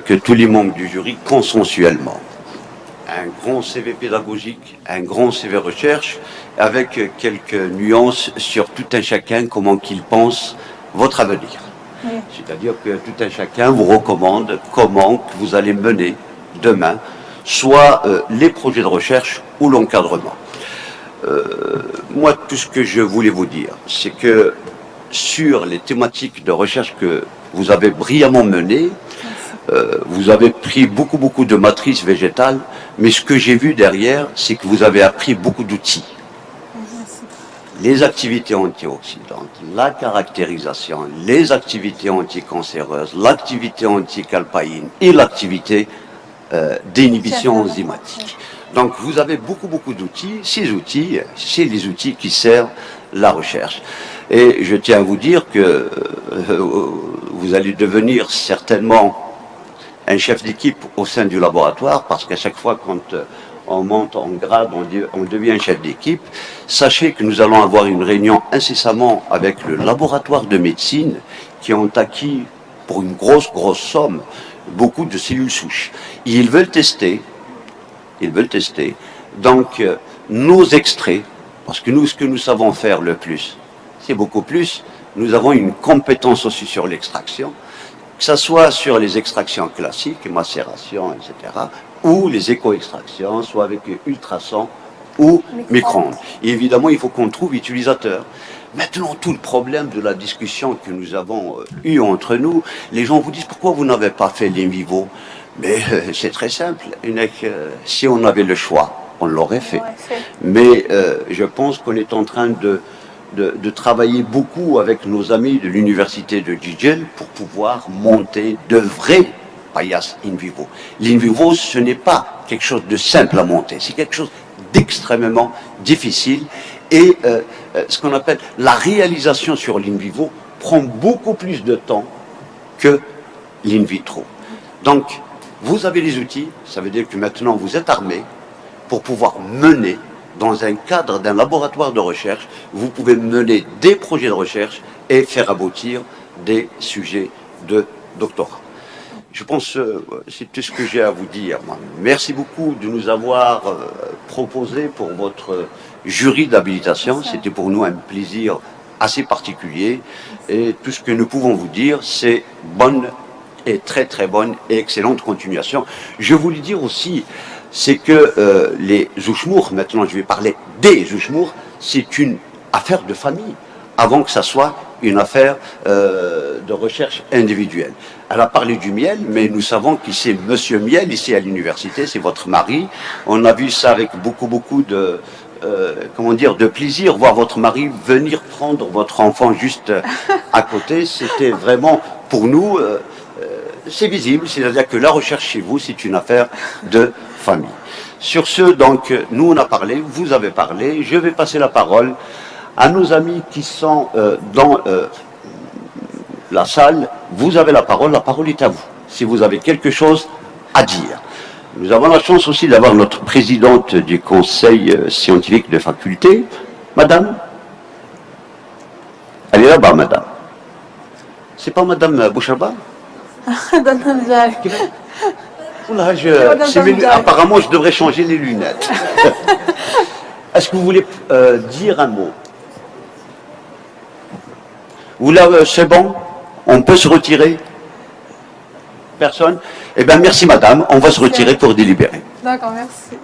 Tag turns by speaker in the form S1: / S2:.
S1: que tous les membres du jury consensuellement. Un grand CV pédagogique, un grand CV recherche, avec quelques nuances sur tout un chacun, comment qu'il pense votre avenir. Oui. C'est-à-dire que tout un chacun vous recommande comment que vous allez mener demain, soit les projets de recherche ou l'encadrement. Moi, tout ce que je voulais vous dire, c'est que sur les thématiques de recherche que vous avez brillamment menées, vous avez pris beaucoup de matrices végétales, mais ce que j'ai vu derrière, c'est que vous avez appris beaucoup d'outils. Les activités antioxydantes, la caractérisation, les activités anticancéreuses, l'activité anticalpaïne et l'activité d'inhibition enzymatique. Donc vous avez beaucoup d'outils. Ces outils, c'est les outils qui servent la recherche. Et je tiens à vous dire que vous allez devenir certainement un chef d'équipe au sein du laboratoire, parce qu'à chaque fois quand on monte en grade, on devient chef d'équipe. Sachez que nous allons avoir une réunion incessamment avec le laboratoire de médecine qui ont acquis pour une grosse somme beaucoup de cellules souches. Ils veulent tester donc nos extraits, parce que nous, ce que nous savons faire le plus, c'est beaucoup plus. Nous avons une compétence aussi sur l'extraction, que ce soit sur les extractions classiques, macération, etc., ou les éco-extractions, soit avec ultrasons ou micro-ondes. Et évidemment, il faut qu'on trouve utilisateur. Maintenant, tout le problème de la discussion que nous avons eue entre nous, les gens vous disent pourquoi vous n'avez pas fait l'in vivo. Mais c'est très simple. Si on avait le choix, on l'aurait fait. Mais je pense qu'on est en train de travailler beaucoup avec nos amis de l'université de Jijel pour pouvoir monter de vrais paillasses in vivo. L'in vivo, ce n'est pas quelque chose de simple à monter, c'est quelque chose d'extrêmement difficile. Et ce qu'on appelle la réalisation sur l'in vivo prend beaucoup plus de temps que l'in vitro. Donc, vous avez les outils, ça veut dire que maintenant vous êtes armés pour pouvoir mener dans un cadre d'un laboratoire de recherche, vous pouvez mener des projets de recherche et faire aboutir des sujets de doctorat. Je pense que c'est tout ce que j'ai à vous dire. Merci beaucoup de nous avoir proposé pour votre jury d'habilitation. C'était pour nous un plaisir assez particulier. Et tout ce que nous pouvons vous dire, c'est bonne et très bonne et excellente continuation. Je voulais dire aussi, c'est que les Ouchmour, maintenant je vais parler des Ouchmour, c'est une affaire de famille, avant que ça soit une affaire de recherche individuelle. Elle a parlé du miel, mais nous savons que c'est Monsieur Miel, ici à l'université, c'est votre mari. On a vu ça avec beaucoup de de plaisir, voir votre mari venir prendre votre enfant juste à côté. C'était vraiment, pour nous, c'est visible, c'est-à-dire que la recherche chez vous, c'est une affaire de famille. Sur ce, donc, nous on a parlé, vous avez parlé, je vais passer la parole à nos amis qui sont dans la salle. Vous avez la parole est à vous, si vous avez quelque chose à dire. Nous avons la chance aussi d'avoir notre présidente du conseil scientifique de faculté, madame. Elle est là-bas, madame. C'est pas madame Boucharba? Apparemment, je devrais changer les lunettes. Est-ce que vous voulez dire un mot? Ou là, c'est bon? On peut se retirer? Personne? Eh bien, merci madame, on va se retirer pour délibérer.
S2: D'accord, merci.